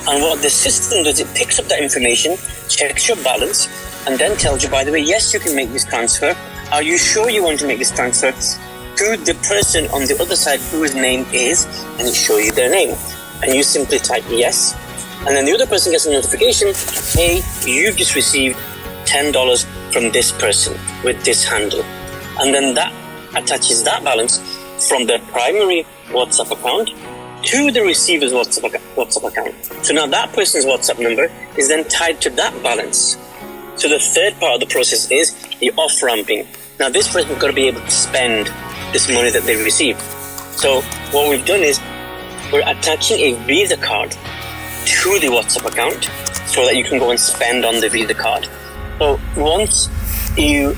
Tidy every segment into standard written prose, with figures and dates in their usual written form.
And what the system does, it picks up that information, checks your balance, and then tells you, by the way, yes, you can make this transfer. Are you sure you want to make this transfer? To the person on the other side whose name is, and it shows you their name. And you simply type yes. And then the other person gets a notification, hey, you've just received $10 from this person with this handle. And then that attaches that balance from the primary WhatsApp account to the receiver's WhatsApp account. So now that person's WhatsApp number is then tied to that balance. So the third part of the process is the off-ramping. Now this person's got to be able to spend this money that they've received. So what we've done is we're attaching a Visa card to the WhatsApp account so that you can go and spend on the Visa card. So once you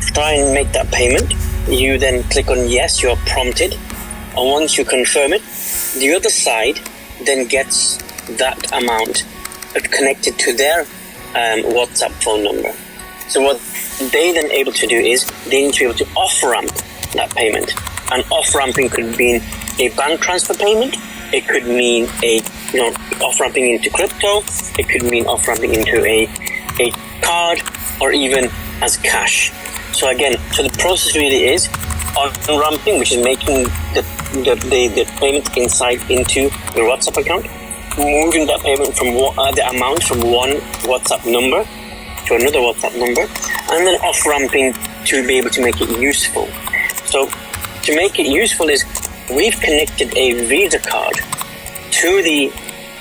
try and make that payment, you then click on yes, you're prompted. And once you confirm it, the other side then gets that amount connected to their WhatsApp phone number. So what they then able to do is they need to be able to off-ramp that payment. And off-ramping could mean a bank transfer payment. It could mean off-ramping into crypto. It could mean off-ramping into a card or even as cash. So again, the process really is on-ramping, which is making the payment into your WhatsApp account, moving that payment from the amount from one WhatsApp number to another WhatsApp number, and then off-ramping to be able to make it useful. So to make it useful is we've connected a Visa card to the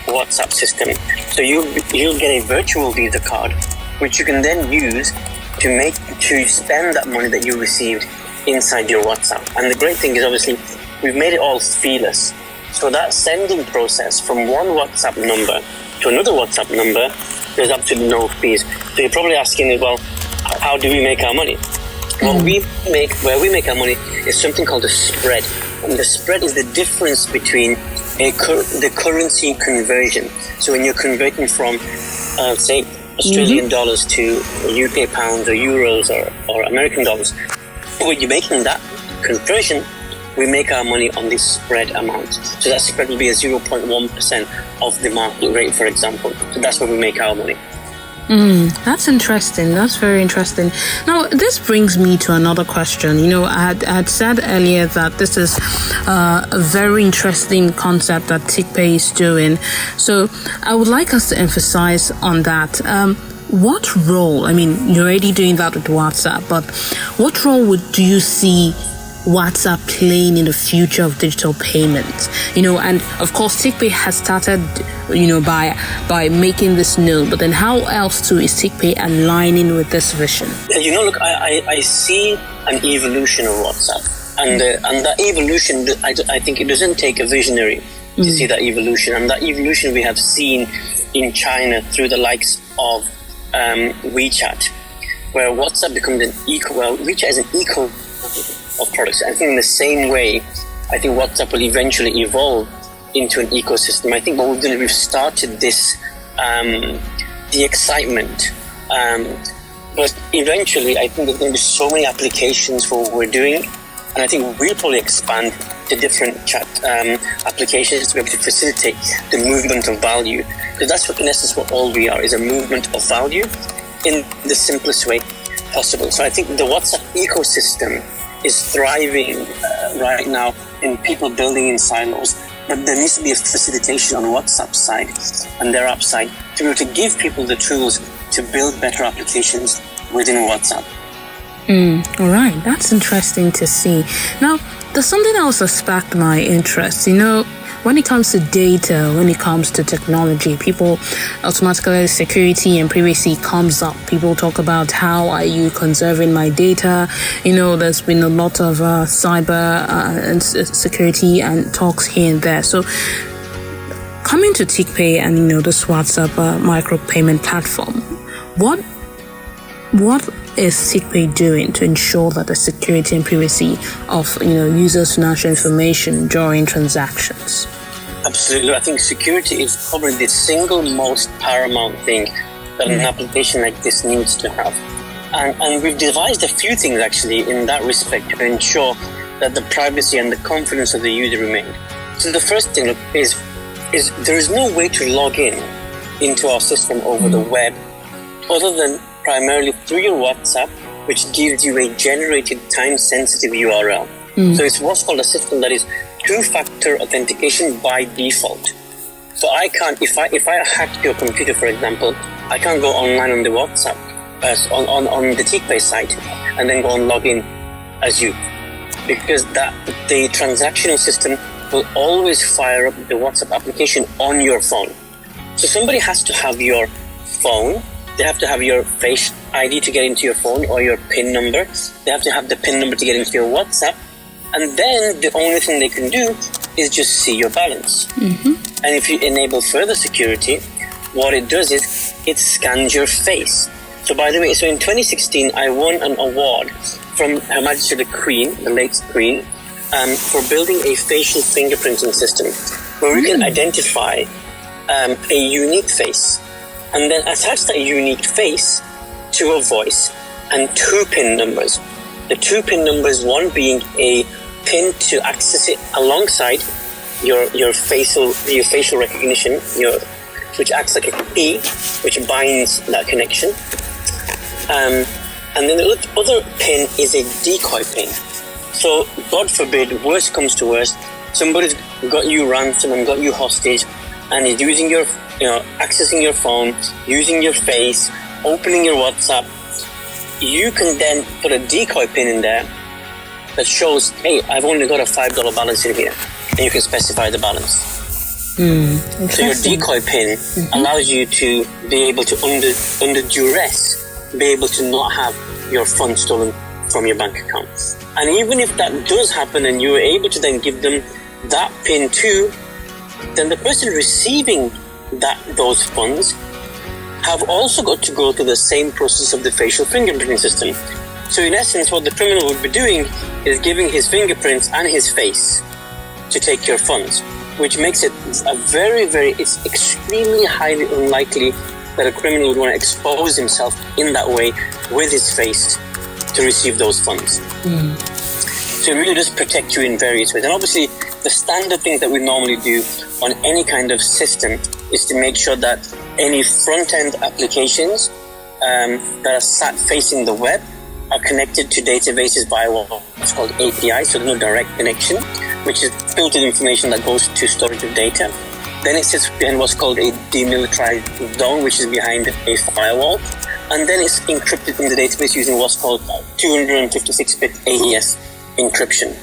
WhatsApp system. So you'll get a virtual Visa card, which you can then use to spend that money that you received inside your WhatsApp. And the great thing is, obviously, we've made it all feeless. So that sending process from one WhatsApp number to another WhatsApp number, there's absolutely no fees. So you're probably asking, well, how do we make our money? Where we make our money is something called a spread. And the spread is the difference between the currency conversion. So when you're converting from, say, Australian dollars to UK pounds or euros or American dollars, when you're making that conversion, we make our money on this spread amount. So that spread will be a 0.1% of the market rate, for example. So that's where we make our money. That's interesting. That's very interesting. Now, this brings me to another question. I had said earlier that this is a very interesting concept that Teekpay is doing. So I would like us to emphasize on that. What role, you're already doing that with WhatsApp, but what role do you see WhatsApp playing in the future of digital payments? And of course, Teekpay has started, by making this known, but then how else too is Teekpay aligning with this vision? Look, I see an evolution of WhatsApp, and that evolution, I think it doesn't take a visionary to see that evolution, and that evolution we have seen in China through the likes of WeChat, where WhatsApp becomes WeChat is an eco of products. I think in the same way, I think WhatsApp will eventually evolve into an ecosystem. I think what we've done is we've started this, the excitement, but eventually I think there's going to be so many applications for what we're doing, and I think we'll probably expand to different chat applications to be able to facilitate the movement of value, because that's what, in essence, what all we are, is a movement of value in the simplest way possible. So I think the WhatsApp ecosystem is thriving right now in people building in silos, but there needs to be a facilitation on WhatsApp side and their app side to be able to give people the tools to build better applications within WhatsApp. All right, that's interesting to see. Now, there's something else that sparked my interest. When it comes to data, when it comes to technology, people automatically, security and privacy comes up. People talk about how are you conserving my data. There's been a lot of cyber and security and talks here and there. So coming to Teekpay and, this WhatsApp micropayment platform, what is Teekpay doing to ensure that the security and privacy of users' financial information during transactions? Absolutely. I think security is probably the single most paramount thing that an application like this needs to have. And we've devised a few things actually in that respect to ensure that the privacy and the confidence of the user remain. So the first thing is is there is no way to log in into our system over the web other than primarily through your WhatsApp, which gives you a generated time-sensitive URL. So it's what's called a system that is two-factor authentication by default. So I can't, if I hack your computer, for example, I can't go online on the WhatsApp, on the Teekpay site, and then go and log in as you, because the transactional system will always fire up the WhatsApp application on your phone. So somebody has to have your phone, they have to have your face ID to get into your phone or your PIN number, they have to have the PIN number to get into your WhatsApp, and then the only thing they can do is just see your balance. And if you enable further security, what it does is it scans your face. So by the way, so in 2016, I won an award from Her Majesty the Queen, the late Queen, for building a facial fingerprinting system where we can identify a unique face and then attach that unique face to a voice and two PIN numbers. The two PIN numbers, one being a PIN to access it alongside your facial recognition, which acts like a key, which binds that connection. And then the other PIN is a decoy PIN. So, God forbid, worst comes to worst, somebody's got you ransom and got you hostage, and is using your, accessing your phone, using your face, opening your WhatsApp. You can then put a decoy PIN in there that shows, hey, I've only got a $5 balance in here, and you can specify the balance. So your decoy PIN allows you to be able to, under duress, be able to not have your funds stolen from your bank account. And even if that does happen and you are able to then give them that PIN too, then the person receiving those funds have also got to go through the same process of the facial fingerprinting system. So in essence, what the criminal would be doing is giving his fingerprints and his face to take your funds, which makes it it's extremely highly unlikely that a criminal would want to expose himself in that way with his face to receive those funds. So it really does protect you in various ways. And obviously, the standard thing that we normally do on any kind of system is to make sure that any front-end applications that are sat facing the web are connected to databases via what's called API, so there's no direct connection, which is filtered information that goes to storage of data. Then it sits behind what's called a demilitarized zone, which is behind a firewall. And then it's encrypted in the database using what's called 256-bit AES encryption.